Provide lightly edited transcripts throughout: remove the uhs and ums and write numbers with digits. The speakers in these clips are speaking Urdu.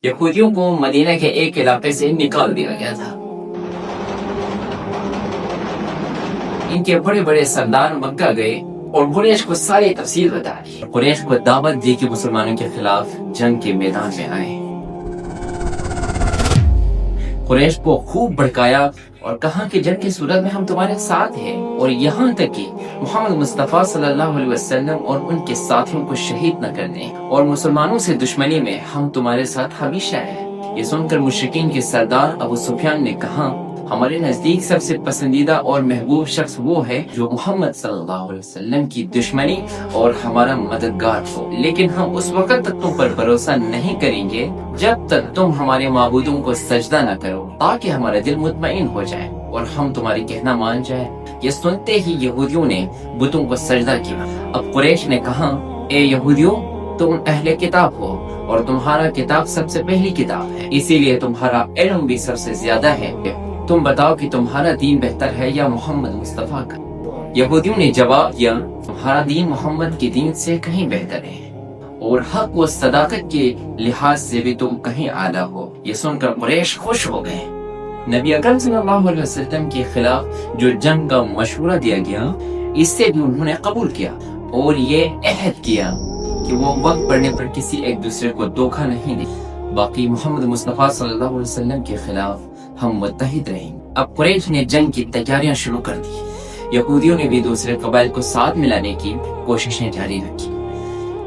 یہودیوں کو مدینہ کے ایک علاقے سے نکال دیا گیا تھا۔ ان کے بڑے بڑے سردار مکہ گئے اور قریش کو ساری تفصیل بتا دی۔ قریش کو دعوت دی کہ مسلمانوں کے خلاف جنگ کے میدان میں آئے۔ قریش کو خوب بھڑکایا اور کہا کہ جنگ کی صورت میں ہم تمہارے ساتھ ہیں، اور یہاں تک کہ محمد مصطفیٰ صلی اللہ علیہ وسلم اور ان کے ساتھیوں کو شہید نہ کر دیں، اور مسلمانوں سے دشمنی میں ہم تمہارے ساتھ ہمیشہ ہیں۔ یہ سن کر مشرکین کے سردار ابو سفیان نے کہا، ہمارے نزدیک سب سے پسندیدہ اور محبوب شخص وہ ہے جو محمد صلی اللہ علیہ وسلم کی دشمنی اور ہمارا مددگار ہو، لیکن ہم اس وقت تک تم پر بھروسہ نہیں کریں گے جب تک تم ہمارے معبودوں کو سجدہ نہ کرو، تاکہ ہمارا دل مطمئن ہو جائے اور ہم تمہاری کہنا مان جائے۔ یہ سنتے ہی یہودیوں نے بتوں کو سجدہ کیا۔ اب قریش نے کہا، اے یہودیوں، تم اہل کتاب ہو اور تمہارا کتاب سب سے پہلی کتاب ہے، اسی لیے تمہارا علم بھی سب سے زیادہ ہے۔ تم بتاؤ کہ تمہارا دین بہتر ہے یا محمد مصطفیٰ کا؟ یہودیوں نے جواب دیا، تمہارا دین محمد کے دین سے کہیں بہتر ہے، اور حق و صداقت کے لحاظ سے بھی تم کہیں اعلیٰ ہو۔ یہ سن کر قریش خوش ہو گئے۔ نبی اکرم صلی اللہ علیہ وسلم کے خلاف جو جنگ کا مشورہ دیا گیا، اس سے بھی انہوں نے قبول کیا اور یہ عہد کیا کہ وہ وقت پڑنے پر کسی ایک دوسرے کو دھوکہ نہیں دیں۔ باقی محمد مصطفیٰ صلی اللہ علیہ وسلم کے خلاف ہم متحد رہیں گے۔ اب قریش نے جنگ کی تیاریاں شروع کر دی۔ یہودیوں نے بھی دوسرے قبائل کو ساتھ ملانے کی کوششیں جاری رکھی۔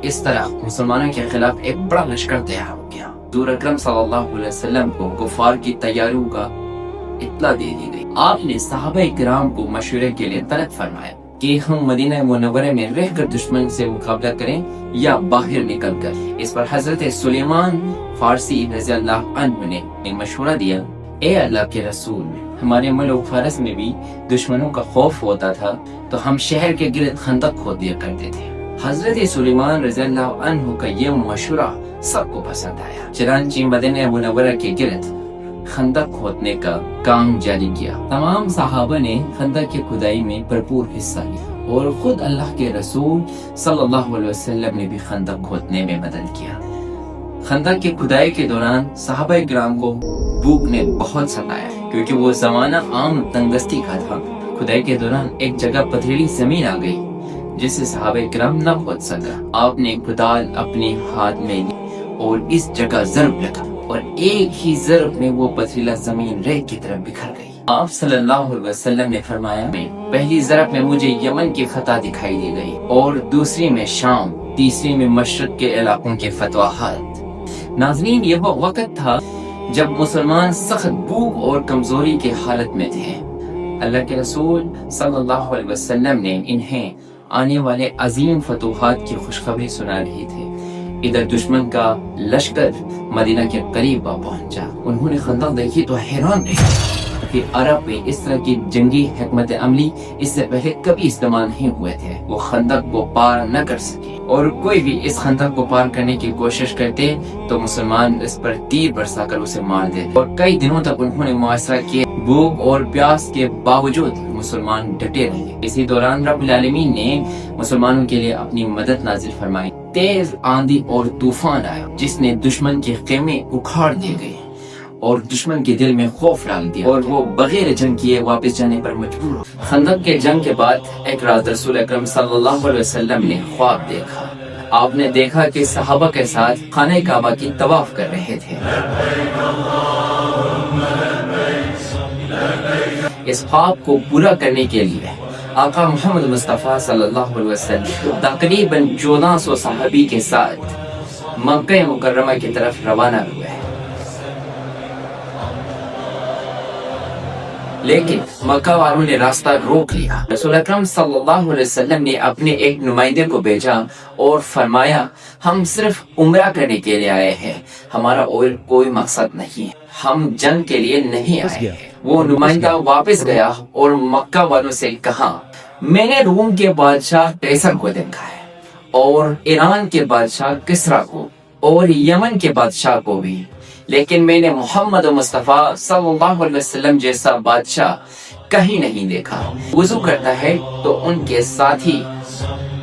اس طرح مسلمانوں کے خلاف ایک بڑا لشکر تیار ہو گیا۔ حضور اکرم صلی اللہ علیہ وسلم کو کفار کی تیاریوں کا اطلاع دے دی گئی۔ آپ نے صحابہ کرام کو مشورے کے لیے طلب فرمایا کہ ہم مدینہ منورہ میں رہ کر دشمن سے مقابلہ کریں یا باہر نکل کر۔ اس پر حضرت سلیمان فارسی رضی اللہ عنہ نے مشورہ دیا، اے اللہ کے رسول، ہمارے ملک فارس میں بھی دشمنوں کا خوف ہوتا تھا تو ہم شہر کے گرد خندق کھود دیا کرتے تھے۔ حضرت سلیمان رضی اللہ عنہ کا یہ مشورہ سب کو پسند آیا، چنانچہ مدینہ منورہ کے گرد خندق کھودنے کا کام جاری کیا۔ تمام صحابہ نے خندق کی کھدائی میں بھرپور حصہ لیا، اور خود اللہ کے رسول صلی اللہ علیہ وسلم نے بھی خندق کھودنے میں مدد کیا۔ خندق کی کھدائی کے دوران صحابہ کرام کو بھوک نے بہت ستایا، کیونکہ وہ زمانہ عام تنگستی کا تھا۔ کھدائی کے دوران ایک جگہ پتھریلی زمین آ گئی جس سے صحابہ کرام نہ کھود سکا۔ آپ نے کدال اپنے ہاتھ میں لی اور اس جگہ ضرب لگا، اور ایک ہی ضرب میں وہ پتھریلا زمین ریت کی طرف بکھر گئی۔ آپ صلی اللہ علیہ وسلم نے فرمایا، پہلی ضرب میں مجھے یمن کی خطہ دکھائی دی گئی، اور دوسری میں شام، تیسری میں مشرق کے علاقوں کے فتوحات۔ ناظرین، یہ وہ وقت تھا جب مسلمان سخت بھوک اور کمزوری کے حالت میں تھے۔ اللہ کے رسول صلی اللہ علیہ وسلم نے انہیں آنے والے عظیم فتوحات کی خوشخبری سنا رہی تھے۔ ادھر دشمن کا لشکر مدینہ کے قریب پہنچا۔ انہوں نے خندق دیکھی تو حیران رہے کہ عرب میں اس طرح کی جنگی حکمت عملی اس سے پہلے کبھی استعمال نہیں ہوئے تھے۔ وہ خندق کو پار نہ کر سکے، اور کوئی بھی اس خندق کو پار کرنے کی کوشش کرتے تو مسلمان اس پر تیر برسا کر اسے مار دیتے، اور کئی دنوں تک انہوں نے محاصرہ کیا۔ بھوک اور پیاس کے باوجود مسلمان ڈٹے رہے۔ اسی دوران رب العالمین نے مسلمانوں کے لیے اپنی مدد نازل فرمائی۔ تیز آندھی اور طوفان آیا جس نے دشمن کے خیمے اکھاڑ دیے گئے اور دشمن کے دل میں خوف ڈال دیا، اور وہ بغیر جنگ کیے واپس جانے پر مجبور ہو۔ خندق کے جنگ کے بعد ایک رات رسول اکرم صلی اللہ علیہ وسلم نے خواب دیکھا۔ آپ نے دیکھا کہ صحابہ کے ساتھ خانہ کعبہ کی طواف کر رہے تھے۔ اس خواب کو پورا کرنے کے لیے آقا محمد مصطفیٰ صلی اللہ علیہ وسلم تقریباً 1400 صحابی کے ساتھ مکہ مکرمہ کی طرف روانہ ہوئے، لیکن مکہ والوں نے راستہ روک لیا۔ رسول اکرم صلی اللہ علیہ وسلم نے اپنے ایک نمائندے کو بھیجا اور فرمایا، ہم صرف عمرہ کرنے کے لیے آئے ہیں، ہمارا اور کوئی مقصد نہیں ہے، ہم جنگ کے لیے نہیں آئے ہیں۔ وہ نمائندہ واپس گیا اور مکہ والوں سے کہا، میں نے روم کے بادشاہ قیصر کو دیکھا ہے، اور ایران کے بادشاہ کسریٰ کو، اور یمن کے بادشاہ کو بھی، لیکن میں نے محمد مصطفیٰ صلی اللہ علیہ وسلم جیسا بادشاہ کہیں نہیں دیکھا۔ وضو کرتا ہے تو ان کے ساتھی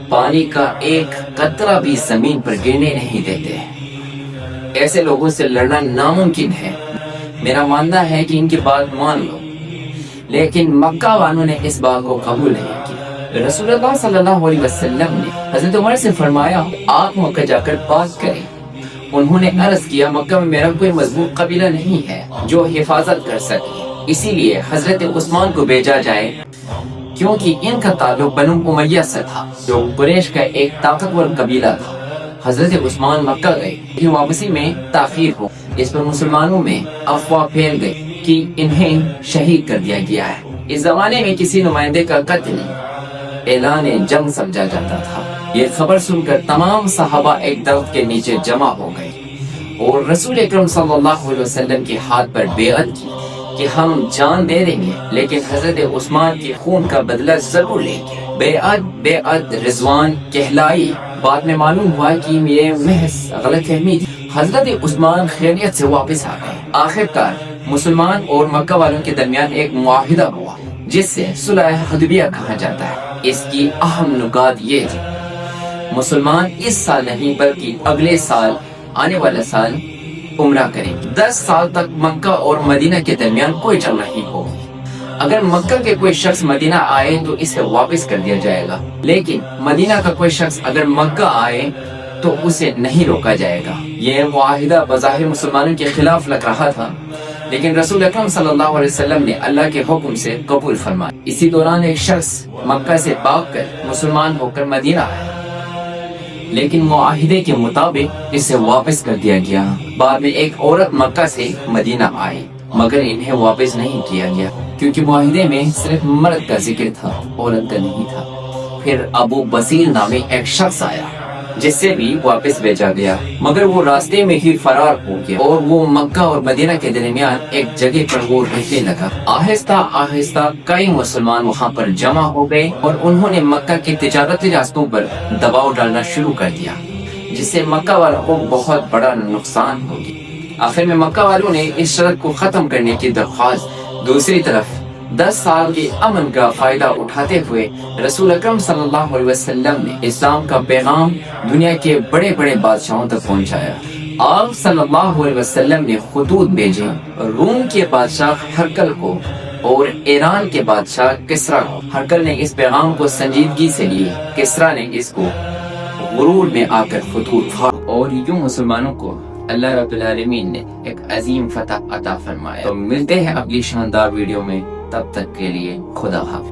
پانی کا ایک قطرہ بھی زمین پر گرنے نہیں دیتے۔ ایسے لوگوں سے لڑنا ناممکن ہے. میرا ماننا ہے کہ ان کی بات مان لو. لیکن مکہ والوں نے اس بات کو قبول نہیں کیا. رسول اللہ صلی اللہ علیہ وسلم نے حضرت عمر سے فرمایا آپ مکہ جا کر بات کریں. انہوں نے عرض کیا مکہ میں میرا کوئی مضبوط قبیلہ نہیں ہے جو حفاظت کر سکے، اسی لیے حضرت عثمان کو بھیجا جائے، کیونکہ ان کا تعلق بنو امیہ سے تھا جو قریش کا ایک طاقتور قبیلہ تھا. حضرت عثمان مکہ گئے کہ واپسی میں تاخیر ہو. اس پر مسلمانوں میں افواہ پھیل گئی کہ انہیں شہید کر دیا گیا ہے. اس زمانے میں کسی نمائندے کا قتل اعلان جنگ سمجھا جاتا تھا. یہ خبر سن کر تمام صحابہ ایک درخت کے نیچے جمع ہو گئے اور رسول اکرم صلی اللہ علیہ وسلم کے ہاتھ پر بیعت کی کہ ہم جان دے دیں گے لیکن حضرت عثمان کے خون کا بدلہ ضرور لیں گے. بیعت رضوان کہلائی. بعد میں معلوم ہوا کہ یہ محض غلط فہمی تھی. حضرت عثمان خیریت سے واپس آ گئے. آخرکار مسلمان اور مکہ والوں کے درمیان ایک معاہدہ ہوا جس سے صلح حدیبیہ کہا جاتا ہے. اس کی اہم نکات یہ تھی مسلمان اس سال نہیں بلکہ اگلے سال آنے والا سال عمرہ کریں. 10 سال تک مکہ اور مدینہ کے درمیان کوئی جنگ نہیں ہوگی. اگر مکہ کے کوئی شخص مدینہ آئے تو اسے واپس کر دیا جائے گا، لیکن مدینہ کا کوئی شخص اگر مکہ آئے تو اسے نہیں روکا جائے گا. یہ معاہدہ بظاہر مسلمانوں کے خلاف لگ رہا تھا لیکن رسول اکرم صلی اللہ علیہ وسلم نے اللہ کے حکم سے قبول فرمایا. اسی دوران ایک شخص مکہ سے بھاگ کر مسلمان ہو کر مدینہ آیا لیکن معاہدے کے مطابق اسے واپس کر دیا گیا. بعد میں ایک عورت مکہ سے مدینہ آئی مگر انہیں واپس نہیں کیا گیا کیونکہ معاہدے میں صرف مرد کا ذکر تھا، عورت کا نہیں تھا. پھر ابو بصیر نامی ایک شخص آیا جس سے بھی واپس بھیجا گیا مگر وہ راستے میں ہی فرار ہو گیا اور وہ مکہ اور مدینہ کے درمیان ایک جگہ پر وہ رہنے لگا. آہستہ آہستہ کئی مسلمان وہاں پر جمع ہو گئے اور انہوں نے مکہ کے تجارتی راستوں پر دباؤ ڈالنا شروع کر دیا جس سے مکہ والوں کو بہت بڑا نقصان ہو گیا. آخر میں مکہ والوں نے اس شرط کو ختم کرنے کی درخواست. دوسری طرف 10 سال کے امن کا فائدہ اٹھاتے ہوئے رسول اکرم صلی اللہ علیہ وسلم نے اسلام کا پیغام دنیا کے بڑے بڑے بادشاہوں تک پہنچایا. آپ صلی اللہ علیہ وسلم نے خطوط بھیجے روم کے بادشاہ ہرقل کو اور ایران کے بادشاہ کسریٰ کو. ہرقل نے اس پیغام کو سنجیدگی سے لی، کسریٰ نے اس کو غرور میں آ کر خطوط پھاڑ اور یوں مسلمانوں کو اللہ رب العالمین نے ایک عظیم فتح عطا فرمایا. تو ملتے ہیں اگلی شاندار ویڈیو میں، تب تک کے لیے خدا حافظ.